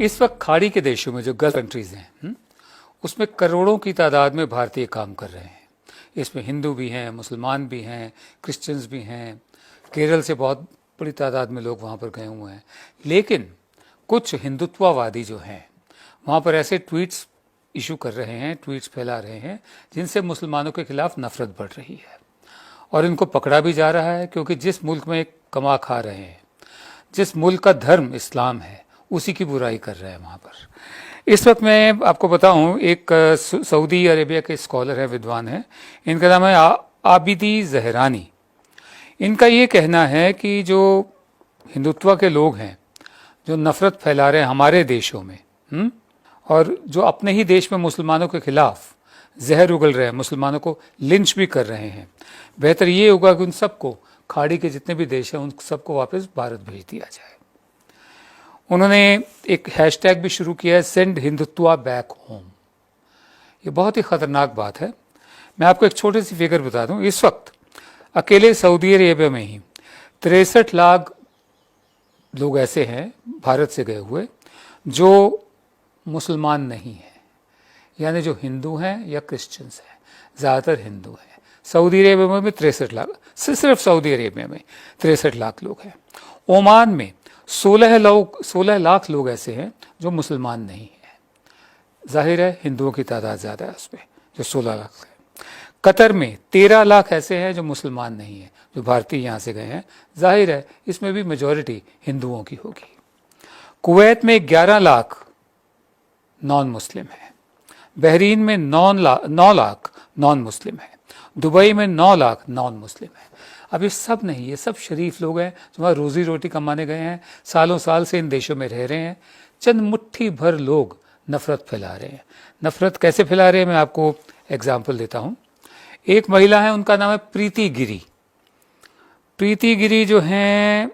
इस वक्त खाड़ी के देशों में जो गल्फ कंट्रीज हैं उसमें करोड़ों की तादाद में भारतीय काम कर रहे हैं। इसमें हिंदू भी हैं, मुसलमान भी हैं, क्रिश्चियंस भी हैं। केरल से बहुत बड़ी तादाद में लोग वहाँ पर गए हुए हैं। लेकिन कुछ हिंदुत्ववादी जो हैं वहाँ पर ऐसे ट्वीट्स इशू कर रहे हैं, ट्वीट्स फैला रहे हैं जिनसे मुसलमानों के खिलाफ नफरत बढ़ रही है और इनको पकड़ा भी जा रहा है, क्योंकि जिस मुल्क में कमा खा रहे हैं, जिस मुल्क का धर्म इस्लाम है, उसी की बुराई कर रहे हैं वहाँ पर। इस वक्त मैं आपको बताऊं, एक सऊदी अरेबिया के स्कॉलर हैं, विद्वान हैं, इनका नाम है आबिदी जहरानी। इनका ये कहना है कि जो हिंदुत्व के लोग हैं, जो नफरत फैला रहे हैं हमारे देशों में और जो अपने ही देश में मुसलमानों के खिलाफ जहर उगल रहे हैं, मुसलमानों को लिंच भी कर रहे हैं, बेहतर ये होगा कि उन सबको, खाड़ी के जितने भी देश हैं, उन सबको वापस भारत भेज दिया जाए। उन्होंने एक हैशटैग भी शुरू किया है, सेंड हिंदुत्वा बैक होम। ये बहुत ही ख़तरनाक बात है। मैं आपको एक छोटी सी फिगर बता दूं। इस वक्त अकेले सऊदी अरेबिया में ही 63 लाख लोग ऐसे हैं भारत से गए हुए जो मुसलमान नहीं हैं, यानी जो हिंदू हैं या क्रिश्चियंस हैं। ज़्यादातर हिंदू हैं। सऊदी अरेबिया में 63 लाख, सिर्फ सऊदी अरेबिया में 63 लाख लोग हैं। ओमान में 16 लाख लोग ऐसे हैं जो मुसलमान नहीं हैं। जाहिर है हिंदुओं की तादाद ज़्यादा है उसमें, जो 16 लाख है। कतर में 13 लाख ऐसे हैं जो मुसलमान नहीं हैं, जो भारतीय यहाँ से गए हैं। जाहिर है इसमें भी मेजॉरिटी हिंदुओं की होगी। कुवैत में 11 लाख नॉन मुस्लिम है। बहरीन में 9 लाख नॉन मुस्लिम है। दुबई में 9 लाख नॉन मुस्लिम है। अब ये सब नहीं, ये सब शरीफ लोग हैं जो वहाँ रोज़ी रोटी कमाने गए हैं, सालों साल से इन देशों में रह रहे हैं। चंद मुट्ठी भर लोग नफ़रत फैला रहे हैं। नफ़रत कैसे फैला रहे हैं, मैं आपको एग्जाम्पल देता हूँ। एक महिला है, उनका नाम है प्रीति गिरी। प्रीति गिरी जो हैं,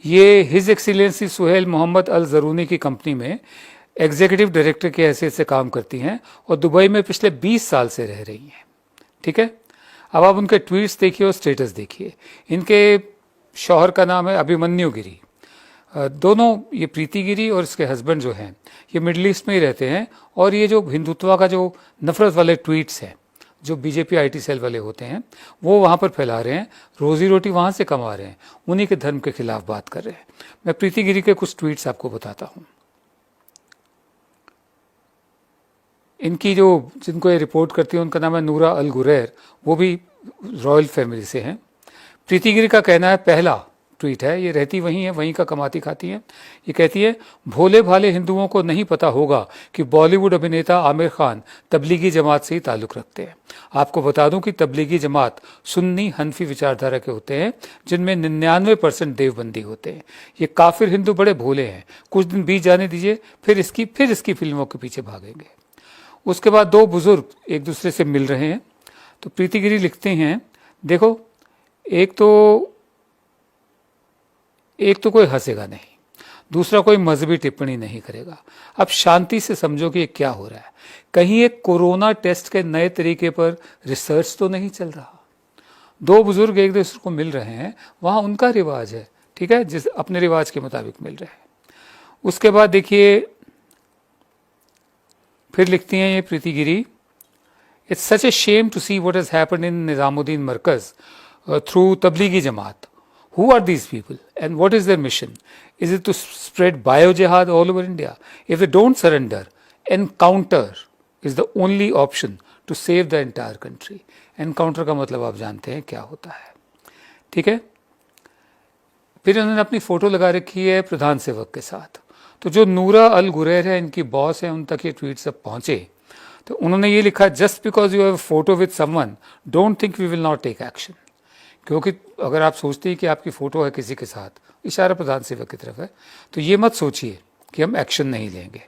ये हिज एक्सीलेंसी सुहेल मोहम्मद अल ज़रूनी की कंपनी में एग्जीक्यूटिव डायरेक्टर की हैसियत से काम करती हैं और दुबई में पिछले 20 साल से रह रही हैं। ठीक है, अब आप उनके ट्वीट्स देखिए और स्टेटस देखिए। इनके शौहर का नाम है अभिमन्यु गिरी। दोनों, ये प्रीति गिरी और इसके हस्बैंड जो हैं, ये मिडल ईस्ट में ही रहते हैं। और ये जो हिंदुत्व का जो नफरत वाले ट्वीट्स हैं, जो बीजेपी आईटी सेल वाले होते हैं, वो वहाँ पर फैला रहे हैं, रोजी रोटी वहाँ से कमा रहे हैं, उन्हीं के धर्म के खिलाफ बात कर रहे हैं। मैं प्रीति गिरी के कुछ ट्वीट्स आपको बताता हूँ। इनकी जो, जिनको ये रिपोर्ट करती है, उनका नाम है नूरा अल गुरैर। वो भी रॉयल फैमिली से हैं। प्रीति गिरी का कहना है, पहला ट्वीट है, ये रहती वहीं है, वहीं का कमाती खाती है। ये कहती है, भोले भाले हिंदुओं को नहीं पता होगा कि बॉलीवुड अभिनेता आमिर खान तबलीगी जमात से ही ताल्लुक़ रखते हैं। आपको बता दूं कि तबलीगी जमात सुन्नी हनफी विचारधारा के होते हैं, जिनमें 99% देवबंदी होते हैं। ये काफिर हिंदू बड़े भोले हैं। कुछ दिन बीत जाने दीजिए, फिर इसकी फिल्मों के पीछे भागेंगे। उसके बाद दो बुजुर्ग एक दूसरे से मिल रहे हैं, तो प्रीति गिरी लिखते हैं, देखो एक तो कोई हंसेगा नहीं, दूसरा कोई मजहबी टिप्पणी नहीं करेगा। अब शांति से समझो कि ये क्या हो रहा है। कहीं एक कोरोना टेस्ट के नए तरीके पर रिसर्च तो नहीं चल रहा। दो बुजुर्ग एक दूसरे को मिल रहे हैं, वहाँ उनका रिवाज है, ठीक है, जिस अपने रिवाज के मुताबिक मिल रहे हैं। उसके बाद देखिए, फिर लिखती हैं ये Preeti Giri, it's such a shame to see what has happened in Nizamuddin Markaz through Tablighi Jamaat. Who are these people and what is their mission? Is it to spread bio-jihad all over India? If they don't surrender, encounter is the only option to save the entire country. Encounter का मतलब आप जानते हैं क्या होता है, ठीक है। फिर उन्होंने अपनी फोटो लगा रखी है प्रधान सेवक के साथ। तो जो नूरा अल गुरैर है, इनकी बॉस है, उन तक ये ट्वीट सब पहुंचे। तो उन्होंने ये लिखा, just because you have a photo with someone don't think we will not take action. क्योंकि अगर आप सोचते हैं कि आपकी फ़ोटो है किसी के साथ, इशारा प्रधान सेवक की तरफ है, तो ये मत सोचिए कि हम एक्शन नहीं लेंगे।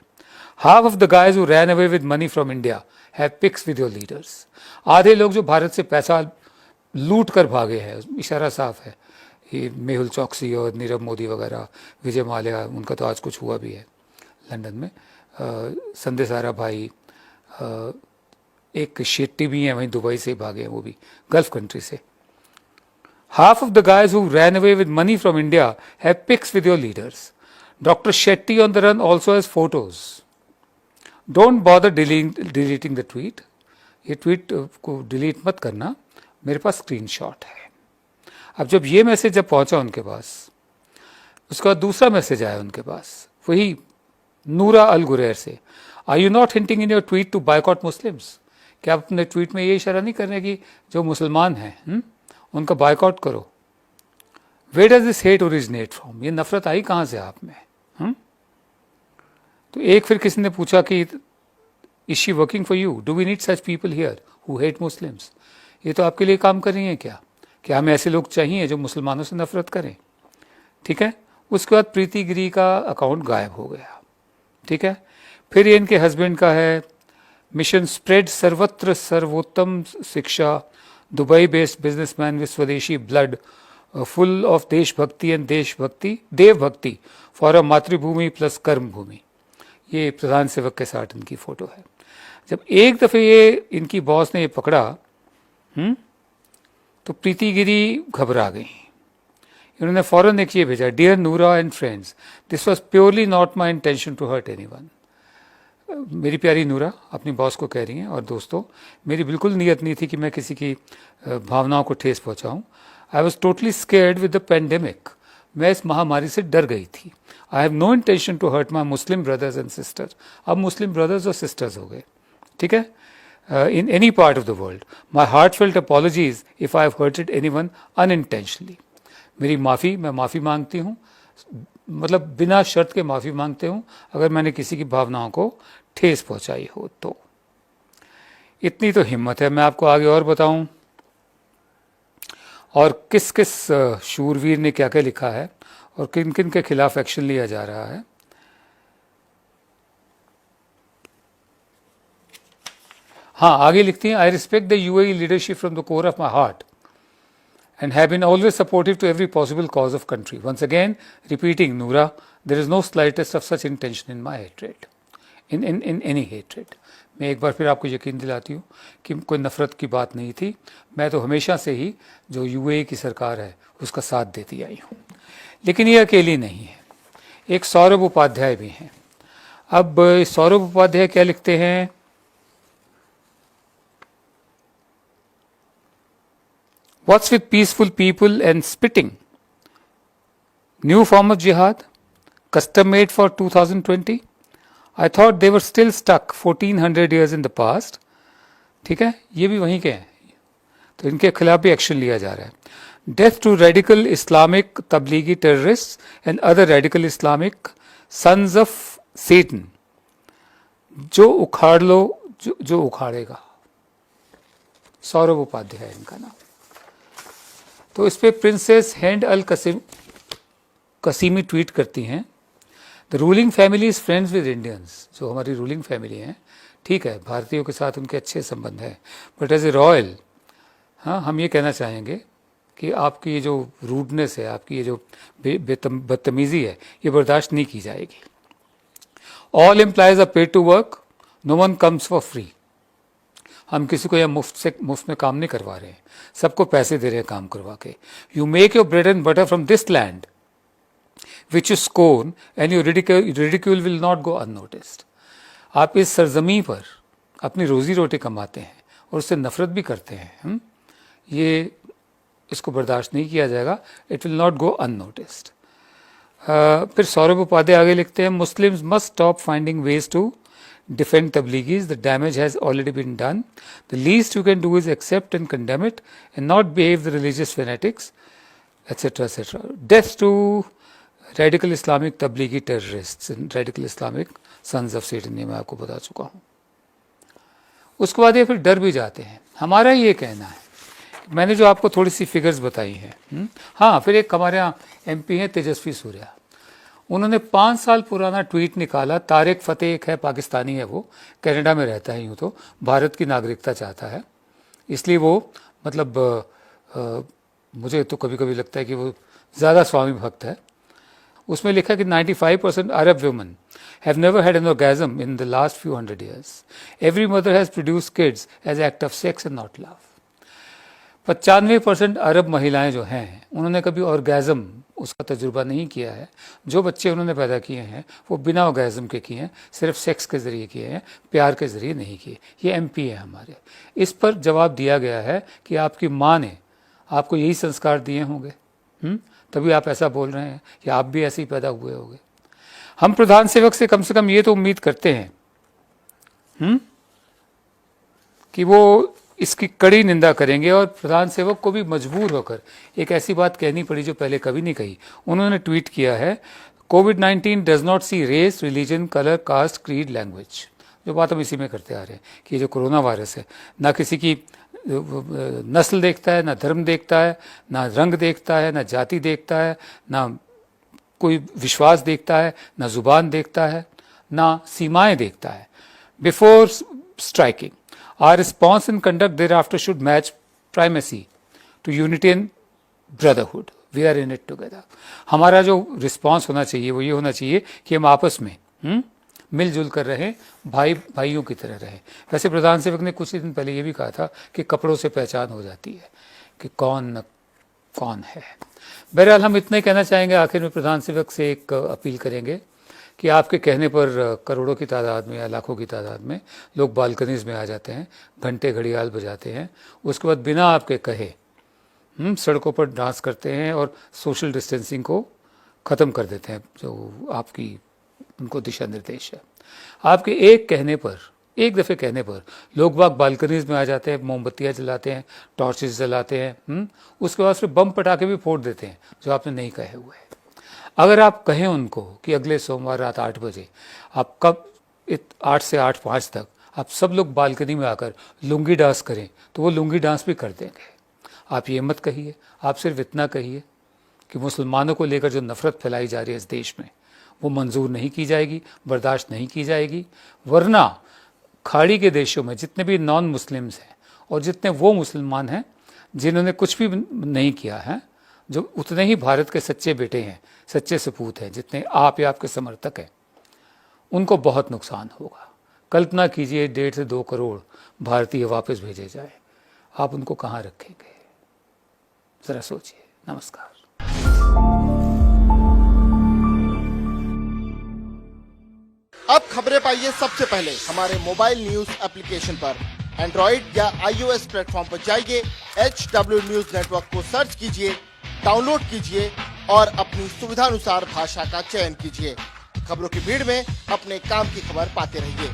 Half of the guys who ran away with money from India have pics with your leaders. आधे लोग जो भारत से पैसा लूट कर भागे हैं, इशारा साफ है, ये मेहुल चौकसी और नीरव मोदी वगैरह, विजय माल्या, उनका तो आज कुछ हुआ भी है लंदन में। संदेश आरा भाई, एक शेट्टी भी हैं वहीं दुबई से भागे हैं, वो भी गल्फ कंट्री से। Half of the guys who ran away with money from India have pics with your leaders. Dr. Shetty on the run also has photos. Don't bother deleting the tweet. ये tweet को delete मत करना, मेरे पास screenshot है। अब जब ये message जब पहुंचा उनके पास, उसके बाद दूसरा मैसेज आया उनके पास, वही नूरा अल गुरैर से, are you not hinting in your tweet to boycott Muslims? क्या आप अपने ट्वीट में ये इशारा नहीं कर रहे कि जो मुसलमान हैं उनका बायकॉट करो? Where does this hate originate from? ये नफरत आई कहाँ से आप में? तो एक फिर किसी ने पूछा कि is she working for you? Do we need such people here who hate Muslims? ये तो आपके लिए काम कर रही हैं क्या? क्या हमें ऐसे लोग चाहिए जो मुसलमानों से नफरत करें? ठीक है। उसके बाद प्रीति गिरी का अकाउंट गायब हो गया। ठीक है। फिर ये इनके हस्बैंड का है, मिशन स्प्रेड सर्वत्र सर्वोत्तम शिक्षा, दुबई बेस्ड बिजनेसमैन विद स्वदेशी ब्लड, फुल ऑफ देशभक्ति एंड देवभक्ति फॉर अ मातृभूमि प्लस कर्म भूमि। ये प्रधान सेवक के साथ इनकी फोटो है। जब एक दफे ये इनकी बॉस ने ये पकड़ा तो प्रीति गिरी घबरा गई। इन्होंने फौरन एक ये भेजा, dear Noora and friends, this was purely not my intention to hurt anyone. मेरी प्यारी नूरा अपनी बॉस को कह रही हैं, और दोस्तों, मेरी बिल्कुल नीयत नहीं थी कि मैं किसी की भावनाओं को ठेस पहुंचाऊं। I was totally scared with the pandemic. मैं इस महामारी से डर गई थी। I have no intention to hurt my Muslim brothers and sisters. अब मुस्लिम ब्रदर्स और सिस्टर्स हो गए। ठीक है। in any part of the world. My heartfelt apologies if I have hurted anyone unintentionally. मेरी माफ़ी, मैं माफ़ी मांगती हूँ, मतलब बिना शर्त के माफ़ी मांगते हूँ अगर मैंने किसी की भावनाओं को ठेस पहुँचाई हो तो। इतनी तो हिम्मत है। मैं आपको आगे और बताऊँ और किस किस शूरवीर ने क्या क्या लिखा है और किन किन के खिलाफ एक्शन लिया जा रहा है। हाँ, आगे लिखती हैं, I respect the UAE leadership from the core of my heart and have been always supportive to every possible cause of country. Once again, repeating, Noora, there is no slightest of such intention in my hatred, in any hatred. मैं एक बार फिर आपको यकीन दिलाती हूँ कि कोई नफरत की बात नहीं थी। मैं तो हमेशा से ही जो यूएई की सरकार है उसका साथ देती आई हूँ। लेकिन ये अकेली नहीं है, एक सौरभ उपाध्याय भी हैं। अब सौरभ उपाध्याय क्या लिखते हैं? What's with peaceful people and spitting? New form of jihad, custom made for 2020? I thought they were still stuck 1400 years in the past. ठीक है, ये भी वहीं के हैं, तो इनके खिलाफ भी एक्शन लिया जा रहा है। Death to radical Islamic Tablighi terrorists and other radical Islamic sons of Satan. जो उखाड़ लो, जो उखाड़ेगा। सौरभ उपाध्याय इनका नाम। तो इस पर प्रिंसेस हैंड अल कसीमी ट्वीट करती हैं, the ruling family is friends with Indians. जो हमारी रूलिंग फैमिली है, ठीक है, भारतीयों के साथ उनके अच्छे संबंध हैं, बट एज ए रॉयल, हाँ, हम ये कहना चाहेंगे कि आपकी ये जो रूडनेस है, आपकी ये जो बदतमीजी है, ये बर्दाश्त नहीं की जाएगी। All employees are paid to work, no one comes for free. हम किसी को यह मुफ्त में काम नहीं करवा रहे हैं, सबको पैसे दे रहे हैं काम करवा के। You make your bread and butter from this land which is scorn and your ridicule will not go unnoticed. आप इस सरजमी पर अपनी रोजी रोटी कमाते हैं और उससे नफरत भी करते हैं। ये इसको बर्दाश्त नहीं किया जाएगा। It will not go unnoticed. फिर सौरभ उपाध्याय आगे लिखते हैं, Muslims must stop finding ways to defend Tabligis. The damage has already been done. The least you can do is accept and condemn it and not behave the religious fanatics, etc., etc. Death to radical Islamic Tablighi terrorists and radical Islamic sons of Satan, ये मैं आपको बता चुका हूँ। उसके बाद ये फिर डर भी जाते हैं। हमारा ये कहना है, मैंने जो आपको थोड़ी सी फिगर्स बताई हैं। हाँ, फिर एक हमारे यहाँ MP हैं तेजस्वी सूर्या, उन्होंने 5 साल पुराना ट्वीट निकाला। तारिक फतेह एक है, पाकिस्तानी है, वो कनाडा में रहता है, यूँ तो भारत की नागरिकता चाहता है, इसलिए वो मतलब मुझे तो कभी कभी लगता है कि वो ज़्यादा स्वामी भक्त है। उसमें लिखा कि 95% Arab women have never had an orgasm in the last few 100 years. Every mother has produced kids as act of sex and not love. 95% अरब महिलाएं जो हैं उन्होंने कभी ऑर्गेज़म उसका तजुर्बा नहीं किया है। जो बच्चे उन्होंने पैदा किए हैं वो बिना ऑर्गेज़म के किए हैं, सिर्फ सेक्स के ज़रिए किए हैं, प्यार के ज़रिए नहीं किए। ये MP है हमारे। इस पर जवाब दिया गया है कि आपकी माँ ने आपको यही संस्कार दिए होंगे, तभी आप ऐसा बोल रहे हैं, या आप भी ऐसे ही पैदा हुए होंगे। हम प्रधान सेवक से कम ये तो उम्मीद करते हैं कि वो इसकी कड़ी निंदा करेंगे, और प्रधान सेवक को भी मजबूर होकर एक ऐसी बात कहनी पड़ी जो पहले कभी नहीं कही। उन्होंने ट्वीट किया है, कोविड-19 does not see race, religion, colour, caste, creed, language. जो बात हम इसी में करते आ रहे हैं कि जो कोरोना वायरस है, ना किसी की नस्ल देखता है, ना धर्म देखता है, ना रंग देखता है, ना जाति देखता है, ना कोई विश्वास देखता है, ना जुबान देखता है, ना सीमाएं देखता है। Before striking, our response and conduct thereafter should match primacy to unity and brotherhood. We are in it together. हमारा जो रिस्पॉन्स होना चाहिए वो ये होना चाहिए कि हम आपस में मिलजुल कर रहें, भाइयों की तरह रहें। वैसे प्रधान सेवक ने कुछ दिन पहले ये भी कहा था कि कपड़ों से पहचान हो जाती है कि कौन है। बहरहाल हम इतना ही कहना चाहेंगे। आखिर में प्रधान सेवक से एक अपील करेंगे कि आपके कहने पर करोड़ों की तादाद में या लाखों की तादाद में लोग बालकनीज में आ जाते हैं, घंटे घड़ियाल बजाते हैं, उसके बाद बिना आपके कहे सड़कों पर डांस करते हैं और सोशल डिस्टेंसिंग को ख़त्म कर देते हैं, जो आपकी उनको दिशा निर्देश है। आपके एक दफ़े कहने पर लोग बाग बालकनीज में आ जाते हैं, मोमबत्तियाँ जलाते हैं, टॉर्चेस जलाते हैं, उसके बाद फिर बम पटाखे भी फोड़ देते हैं जो आपने नहीं कहे हुए। अगर आप कहें उनको कि अगले सोमवार रात 8 बजे आप 8 से 8:05 तक आप सब लोग बालकनी में आकर लुंगी डांस करें, तो वो लुंगी डांस भी कर देंगे। आप ये मत कहिए, आप सिर्फ इतना कहिए कि मुसलमानों को लेकर जो नफ़रत फैलाई जा रही है इस देश में, वो मंजूर नहीं की जाएगी, बर्दाश्त नहीं की जाएगी। वरना खाड़ी के देशों में जितने भी नॉन मुस्लिम्स हैं और जितने वो मुसलमान हैं जिन्होंने कुछ भी नहीं किया है, जो उतने ही भारत के सच्चे बेटे हैं, सच्चे सपूत हैं, जितने आप या आपके समर्थक हैं, उनको बहुत नुकसान होगा। कल्पना कीजिए 1.5 से 2 करोड़ भारतीय वापस भेजे जाए, आप उनको कहाँ रखेंगे? ज़रा सोचिए। नमस्कार। अब खबरें पाइए सबसे पहले हमारे मोबाइल न्यूज एप्लीकेशन पर। एंड्रॉइड या iOS प्लेटफॉर्म पर जाइए, HW न्यूज नेटवर्क को सर्च कीजिए, डाउनलोड कीजिए और अपनी सुविधानुसार भाषा का चयन कीजिए। खबरों की भीड़ में अपने काम की खबर पाते रहिए।